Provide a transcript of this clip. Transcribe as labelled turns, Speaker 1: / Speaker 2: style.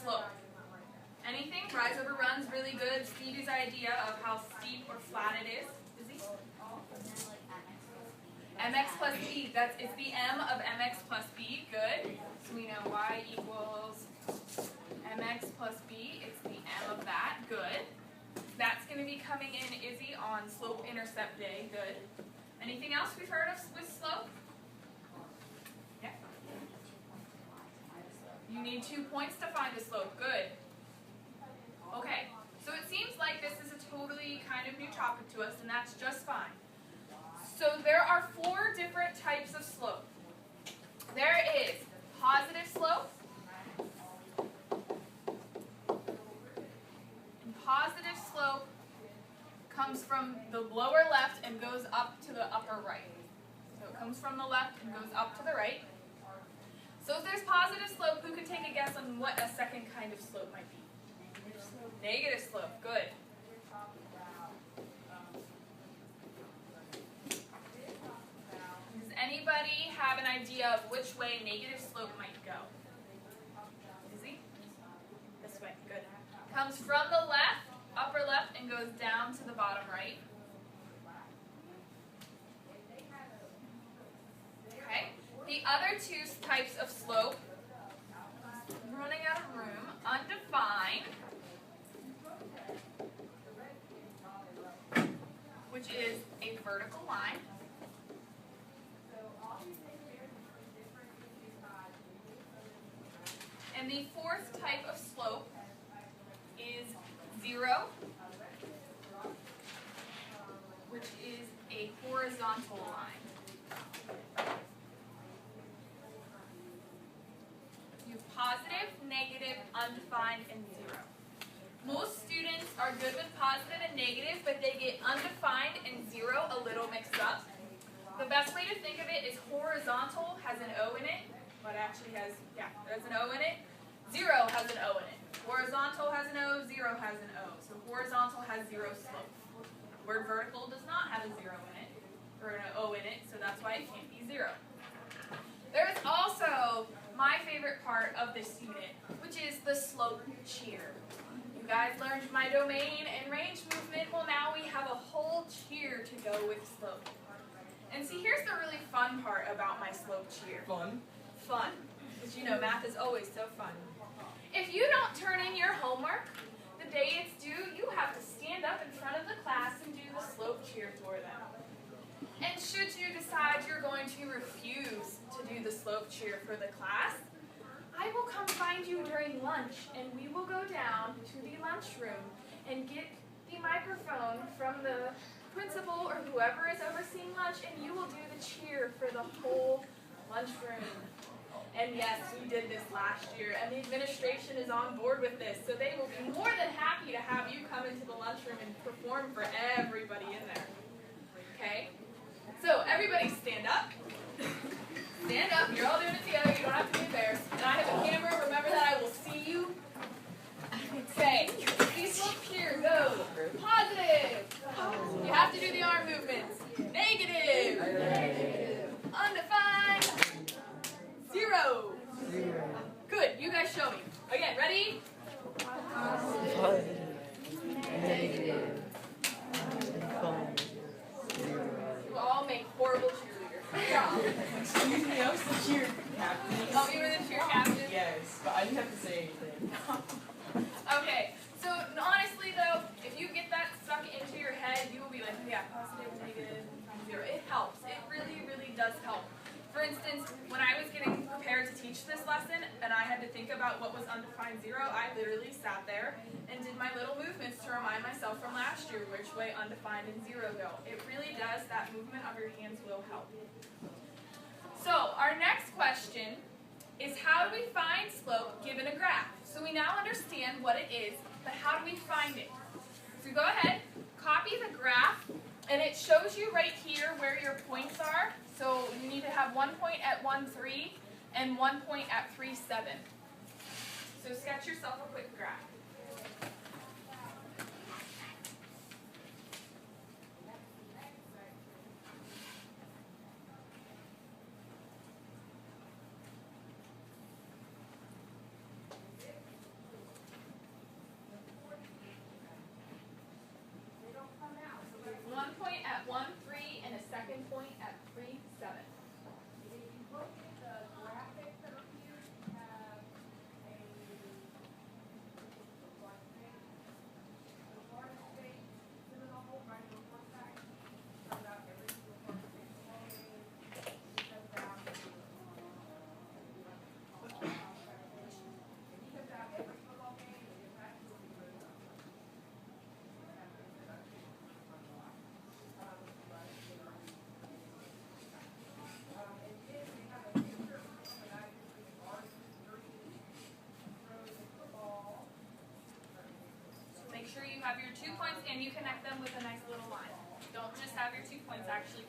Speaker 1: slope. Anything? Rise over run's really good. Stevie's idea of how steep or flat it is. Izzy? Mx plus b. It's the m of mx plus b. Good. So we know y equals mx plus b. It's the m of that. Good. That's going to be coming in, Izzy, on slope-intercept day. Good. Anything else we've heard of with slope? Yeah. You need 2 points to find the slope. Good. Okay. So it seems like this is a totally kind of new topic to us, and that's just fine. So there are 4 different types of slope. There is positive slope. And positive slope comes from the lower left and goes up to the upper right. So it comes from the left and goes up to the right. So if there's positive slope, who could take a guess on what a second kind of slope might be? Negative slope. Good. Does anybody have an idea of which way negative slope might go? Izzy? This way. Good. Comes from the left, upper left, and goes down to the bottom right. Okay. The other 2 types of slope, I'm running out of room, undefined, which is a vertical line. And the 4th type of slope is 0, which is a horizontal line. You have positive, negative, undefined, and 0. Most students are good with positive and negative, but they get undefined and 0 a little mixed up. The best way to think of it is horizontal has an O in it, but actually has, there's an O in it. 0 has an O in it. Horizontal has an O, 0 has an O. So horizontal has 0 slope. Word vertical does not have a 0 in it, or an O in it, so that's why it can't be 0. There is also my favorite part of this unit, which is the slope cheer. You guys learned my domain and range movement. Well, now we have a whole cheer to go with slope. And see, here's the really fun part about my slope cheer.
Speaker 2: Fun?
Speaker 1: Fun. Because you know, math is always so fun. If you don't turn in your homework the day it's due, you have to stand up in front of the class and do the slope cheer for them. And should you decide you're going to refuse to do the slope cheer for the class, I will come find you during lunch, and we will go down to the lunchroom and get the microphone from the principal or whoever is overseeing lunch, and you will do the cheer for the whole lunchroom. And yes, we did this last year, and the administration is on board with this, so they will be more than happy to have you come into the lunchroom and perform for everybody in there. Okay? So everybody stand up. Stand up. You're all doing it together. You don't have to be embarrassed. And I have a camera. Remember that I will see you. Okay. Please look here. Go. Positive. You have to do the arm movements. Negative. Undefined. 0. Good. You guys show me. Again, ready?
Speaker 3: Positive. Negative. Undefined.
Speaker 1: You all make horrible cheerleaders. Good job.
Speaker 2: Excuse me, I was the cheer captain.
Speaker 1: Oh, you were the cheer captain?
Speaker 2: Yes, but I didn't have to say anything.
Speaker 1: Okay, so honestly though, if you get that stuck into your head, you will be like, yeah, positive, negative, 0. It helps. It really, really does help. For instance, when I was getting prepared to teach this lesson and I had to think about what was undefined 0, I literally sat there and did my little movements to remind myself from last year which way undefined and 0 go. It really does. That movement of your hands will help. So our next question is, how do we find slope given a graph? So we now understand what it is, but how do we find it? So go ahead, copy the graph, and it shows you right here where your points are. So you need to have 1 point at 1,3 and 1 point at 3,7. So sketch yourself a quick graph. points and you connect them with a nice little line. Don't just have your 2 points actually